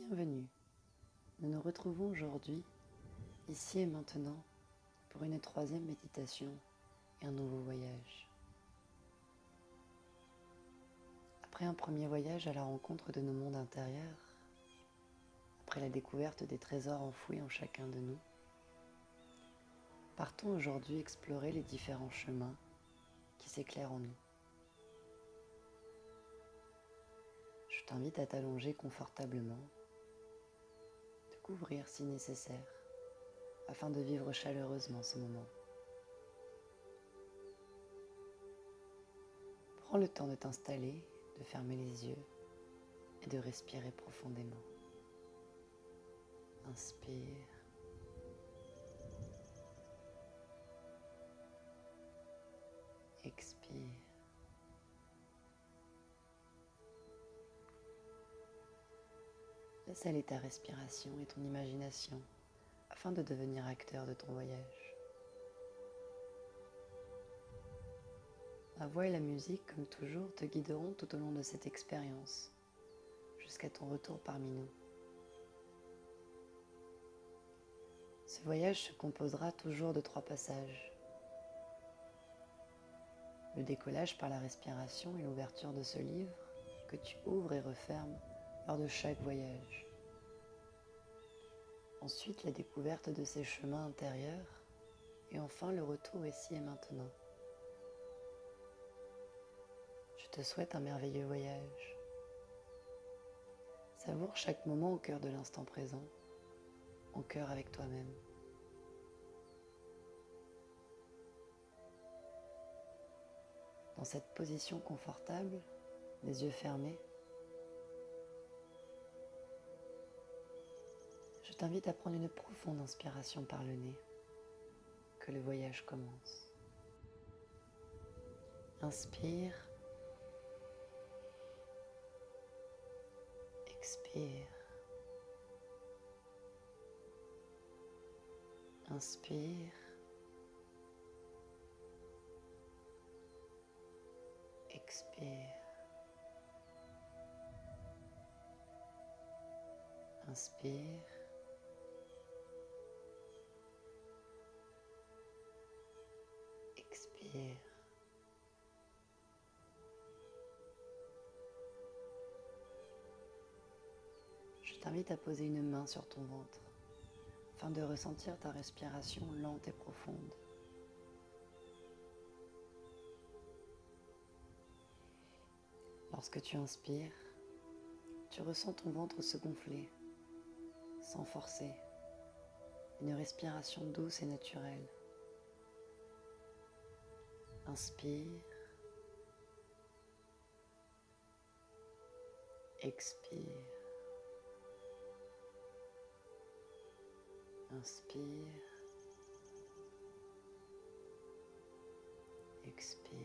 Bienvenue, nous nous retrouvons aujourd'hui, ici et maintenant, pour une troisième méditation et un nouveau voyage. Après un premier voyage à la rencontre de nos mondes intérieurs, après la découverte des trésors enfouis en chacun de nous, partons aujourd'hui explorer les différents chemins qui s'éclairent en nous. Je t'invite à t'allonger confortablement, te couvrir si nécessaire, afin de vivre chaleureusement ce moment. Prends le temps de t'installer, de fermer les yeux et de respirer profondément. Inspire. Expire. Laisse aller ta respiration et ton imagination afin de devenir acteur de ton voyage. La voix et la musique, comme toujours, te guideront tout au long de cette expérience, jusqu'à ton retour parmi nous. Ce voyage se composera toujours de 3 passages. Le décollage par la respiration et l'ouverture de ce livre que tu ouvres et refermes lors de chaque voyage. Ensuite, la découverte de ces chemins intérieurs et enfin le retour ici et maintenant. Je te souhaite un merveilleux voyage. Savoure chaque moment au cœur de l'instant présent, en cœur avec toi-même. Dans cette position confortable, les yeux fermés, je t'invite à prendre une profonde inspiration par le nez. Que le voyage commence. Inspire. Expire. Inspire. Expire. Inspire. Expire. Je t'invite à poser une main sur ton ventre afin de ressentir ta respiration lente et profonde. Lorsque tu inspires, tu ressens ton ventre se gonfler, sans forcer, une respiration douce et naturelle. Inspire. Expire. Inspire. Expire.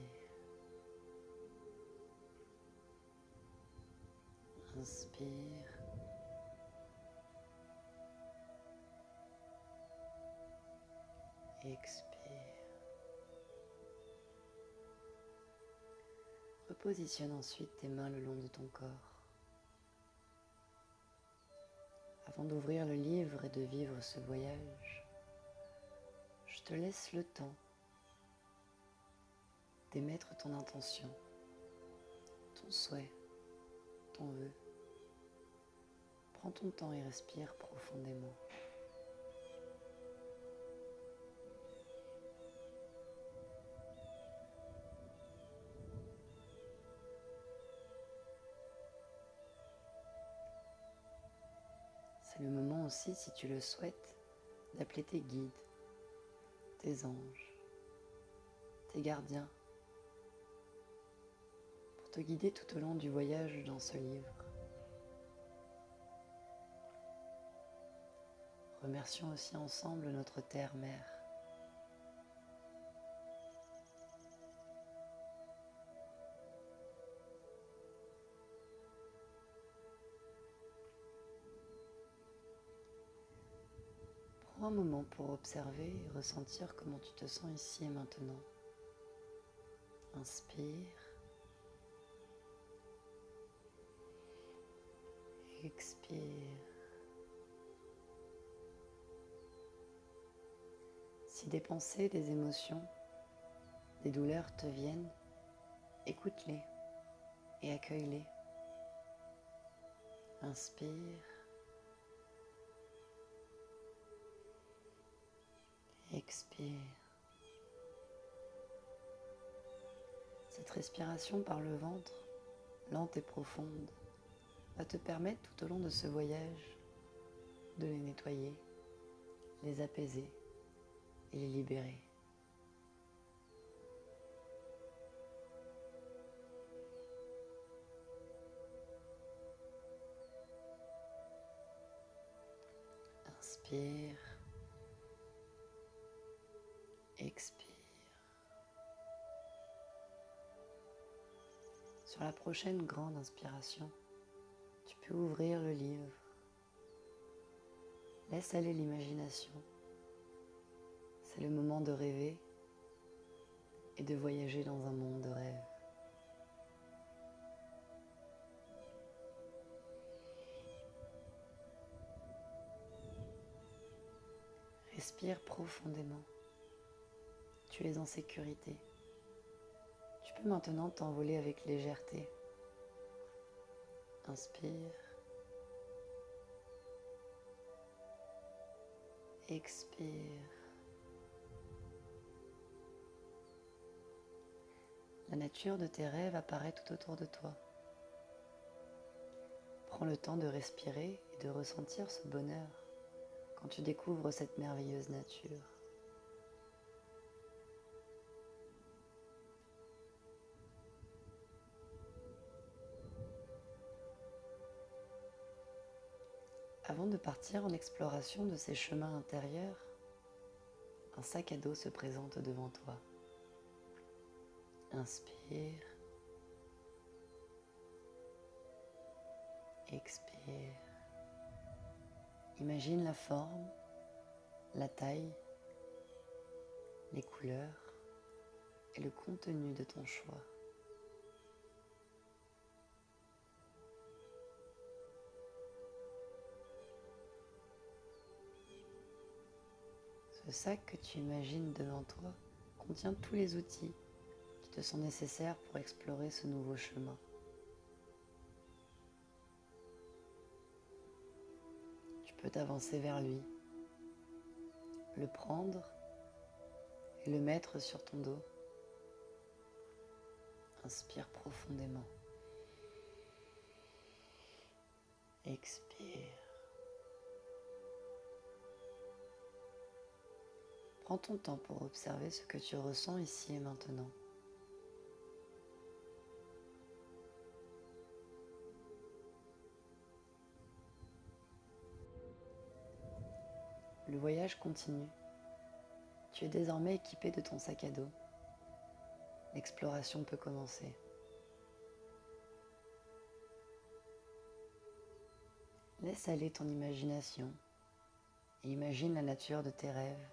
Inspire. Expire. Repositionne ensuite tes mains le long de ton corps. Avant d'ouvrir le livre et de vivre ce voyage, je te laisse le temps d'émettre ton intention, ton souhait, ton vœu. Prends ton temps et respire profondément. C'est le moment aussi, si tu le souhaites, d'appeler tes guides, tes anges, tes gardiens, pour te guider tout au long du voyage dans ce livre. Remercions aussi ensemble notre Terre-Mère. Prends un moment pour observer et ressentir comment tu te sens ici et maintenant. Inspire. Expire. Si des pensées, des émotions, des douleurs te viennent, écoute-les et accueille-les. Inspire. Expire. Cette respiration par le ventre, lente et profonde, va te permettre tout au long de ce voyage de les nettoyer, les apaiser et les libérer. Inspire. Expire. Sur la prochaine grande inspiration, tu peux ouvrir le livre. Laisse aller l'imagination. C'est le moment de rêver et de voyager dans un monde de rêve. Respire profondément. Tu es en sécurité. Tu peux maintenant t'envoler avec légèreté. Inspire. Expire. La nature de tes rêves apparaît tout autour de toi. Prends le temps de respirer et de ressentir ce bonheur quand tu découvres cette merveilleuse nature. Avant de partir en exploration de ces chemins intérieurs, un sac à dos se présente devant toi. Inspire. Expire. Imagine la forme, la taille, les couleurs et le contenu de ton choix. Ce sac que tu imagines devant toi contient tous les outils qui te sont nécessaires pour explorer ce nouveau chemin. Tu peux t'avancer vers lui, le prendre et le mettre sur ton dos. Inspire profondément. Expire. Prends ton temps pour observer ce que tu ressens ici et maintenant. Le voyage continue. Tu es désormais équipé de ton sac à dos. L'exploration peut commencer. Laisse aller ton imagination et imagine la nature de tes rêves.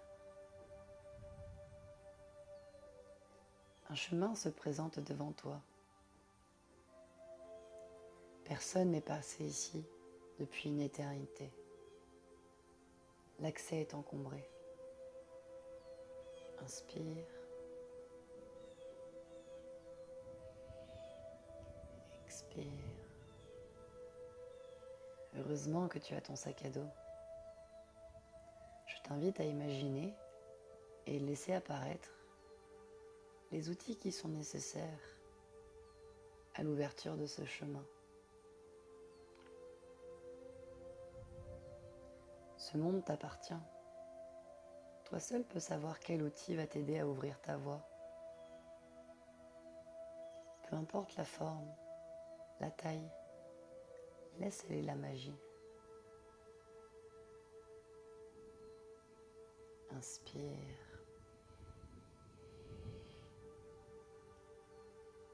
Un chemin se présente devant toi. Personne n'est passé ici depuis une éternité. L'accès est encombré. Inspire. Expire. Heureusement que tu as ton sac à dos. Je t'invite à imaginer et laisser apparaître les outils qui sont nécessaires à l'ouverture de ce chemin. Ce monde t'appartient. Toi seul peux savoir quel outil va t'aider à ouvrir ta voie. Peu importe la forme, la taille, laisse aller la magie. Inspire.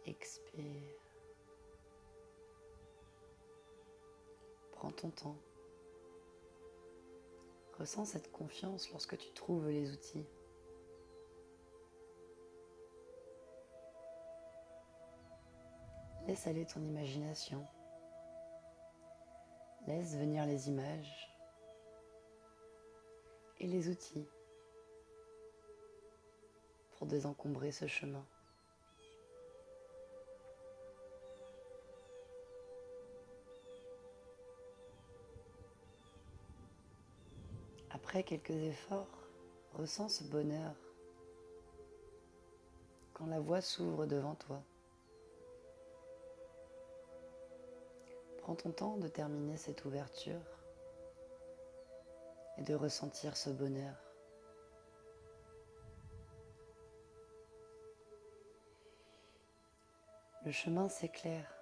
Expire. Prends ton temps. Ressens cette confiance lorsque tu trouves les outils. Laisse aller ton imagination. Laisse venir les images et les outils. pour désencombrer ce chemin. Après quelques efforts, ressens ce bonheur quand la voie s'ouvre devant toi. Prends ton temps de terminer cette ouverture et de ressentir ce bonheur. Le chemin s'éclaire.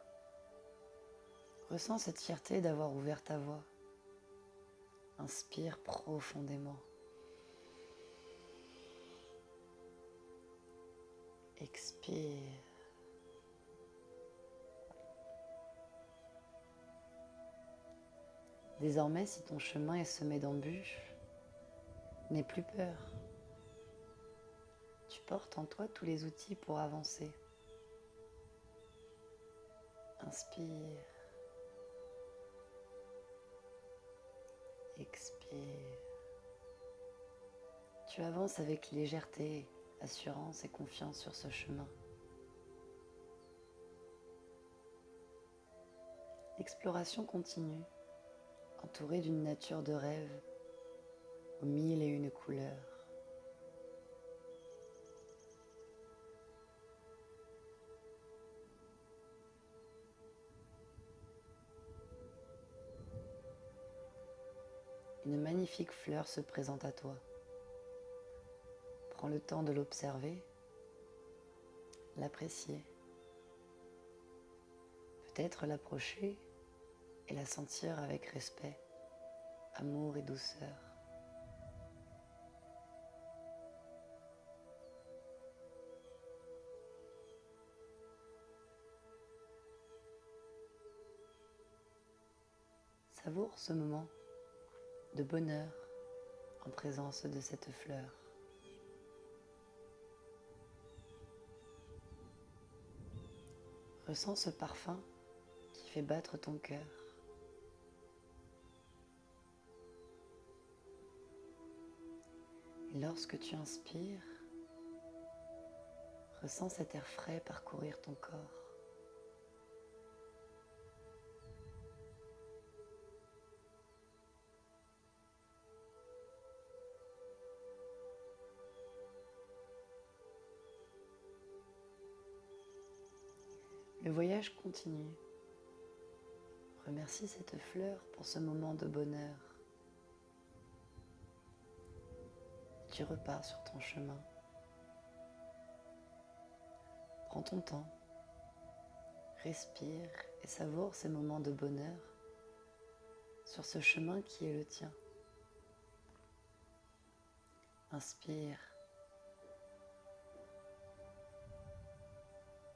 Ressens cette fierté d'avoir ouvert ta voie. Inspire profondément. Expire. Désormais, si ton chemin est semé d'embûches, n'aie plus peur. Tu portes en toi tous les outils pour avancer. Inspire. Expire. Tu avances avec légèreté, assurance et confiance sur ce chemin. L'exploration continue, entourée d'une nature de rêve, aux mille et une couleurs. Une magnifique fleur se présente à toi. Prends le temps de l'observer, l'apprécier, peut-être l'approcher et la sentir avec respect, amour et douceur. Savoure ce moment de bonheur en présence de cette fleur. Ressens ce parfum qui fait battre ton cœur. Et lorsque tu inspires, ressens cet air frais parcourir ton corps. Le voyage continue. Remercie cette fleur pour ce moment de bonheur. Tu repars sur ton chemin. Prends ton temps, respire et savoure ces moments de bonheur sur ce chemin qui est le tien. Inspire,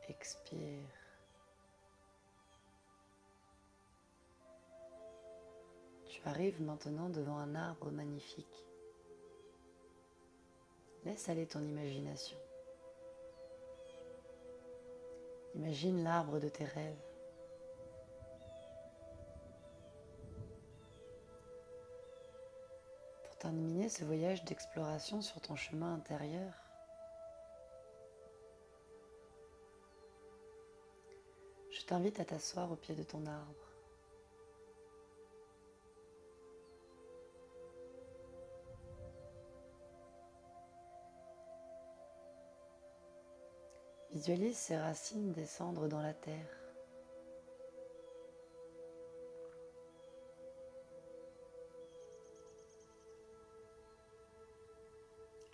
expire. Tu arrives maintenant devant un arbre magnifique. Laisse aller ton imagination. Imagine l'arbre de tes rêves. Pour terminer ce voyage d'exploration sur ton chemin intérieur, je t'invite à t'asseoir au pied de ton arbre. Visualise ses racines descendre dans la terre.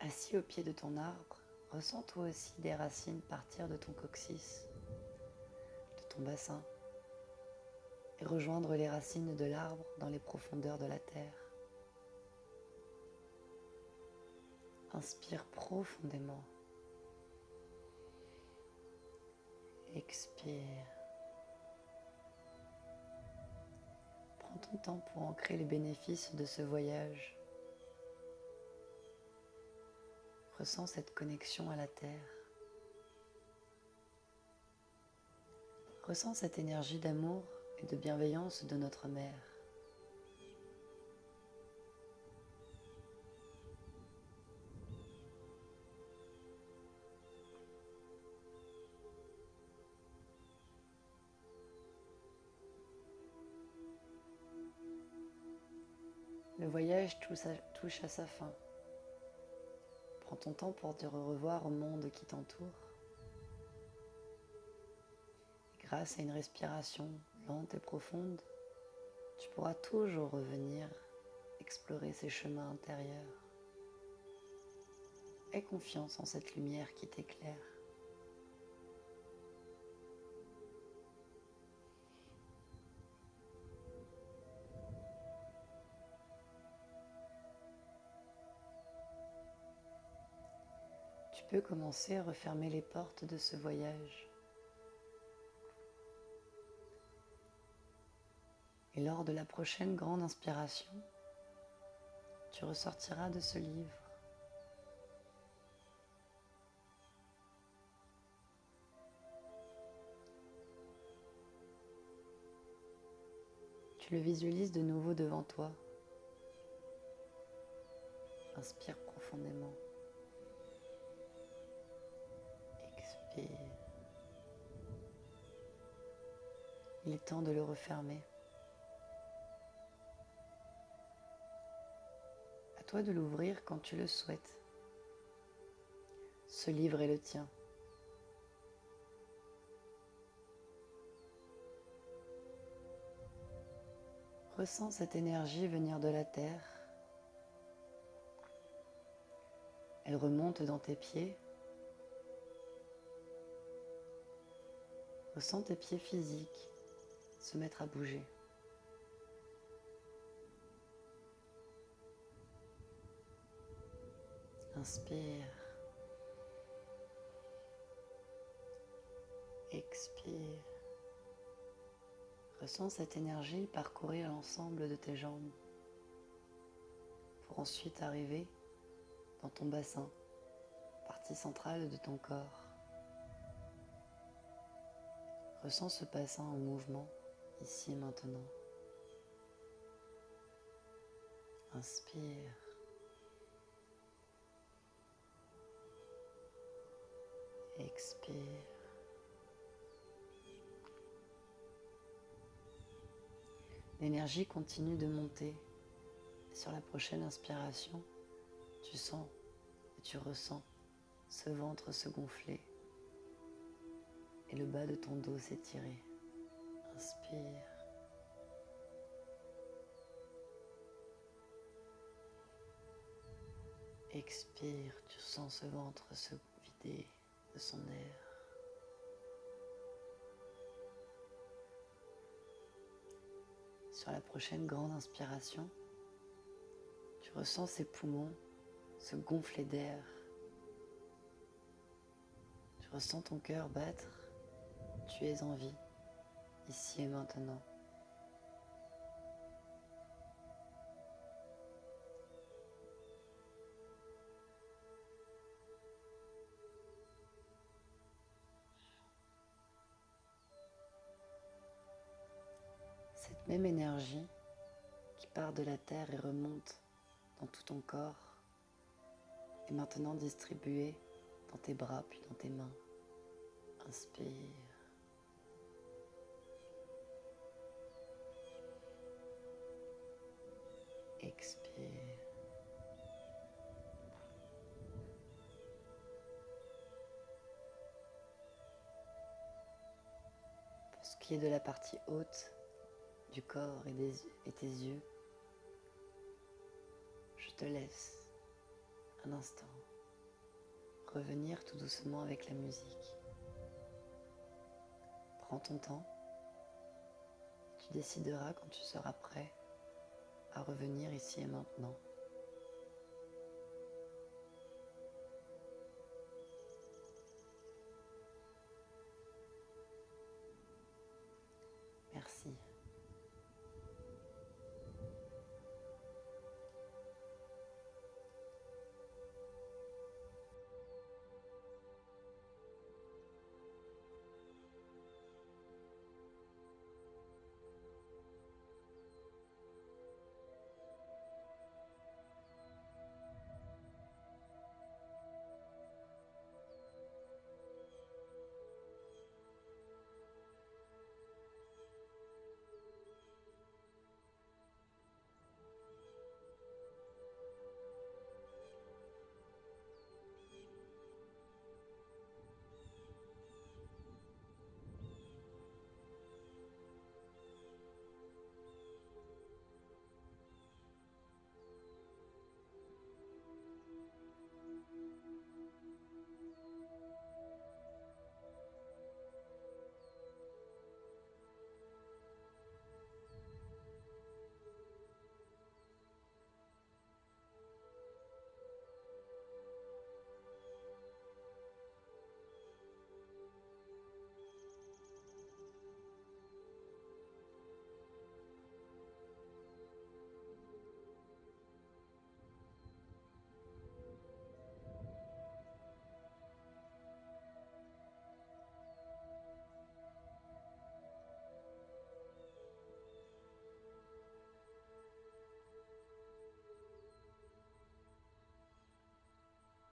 Assis au pied de ton arbre, ressens toi aussi des racines partir de ton coccyx, de ton bassin, et rejoindre les racines de l'arbre dans les profondeurs de la terre. Inspire profondément. Expire. Prends ton temps pour ancrer les bénéfices de ce voyage. Ressens cette connexion à la terre. Ressens cette énergie d'amour et de bienveillance de notre mère. Le voyage touche à sa fin. Prends ton temps pour dire au revoir au monde qui t'entoure. Grâce à une respiration lente et profonde, tu pourras toujours revenir explorer ces chemins intérieurs. Aie confiance en cette lumière qui t'éclaire. Tu peux commencer à refermer les portes de ce voyage. Et lors de la prochaine grande inspiration, tu ressortiras de ce livre. Tu le visualises de nouveau devant toi. Inspire profondément. Expire. Il est temps de le refermer. À toi de l'ouvrir quand tu le souhaites. Ce livre est le tien. Ressens cette énergie venir de la terre. Elle remonte dans tes pieds. Ressens tes pieds physiques se mettre à bouger. Inspire. Expire. Ressens cette énergie parcourir l'ensemble de tes jambes pour ensuite arriver dans ton bassin, partie centrale de ton corps. Ressens ce bassin en mouvement, ici et maintenant. Inspire. Expire. L'énergie continue de monter. Et sur la prochaine inspiration, tu sens et tu ressens ce ventre se gonfler et le bas de ton dos s'étirer. Inspire. Expire, tu sens ce ventre se vider de son air. Sur la prochaine grande inspiration, tu ressens ces poumons se gonfler d'air. Tu ressens ton cœur battre. Tu es en vie, ici et maintenant. Cette même énergie qui part de la terre et remonte dans tout ton corps est maintenant distribuée dans tes bras puis dans tes mains. Inspire. Expire. Pour ce qui est de la partie haute du corps et tes yeux, je te laisse un instant revenir tout doucement avec la musique. Prends ton temps. Tu décideras quand tu seras prêt à revenir ici et maintenant.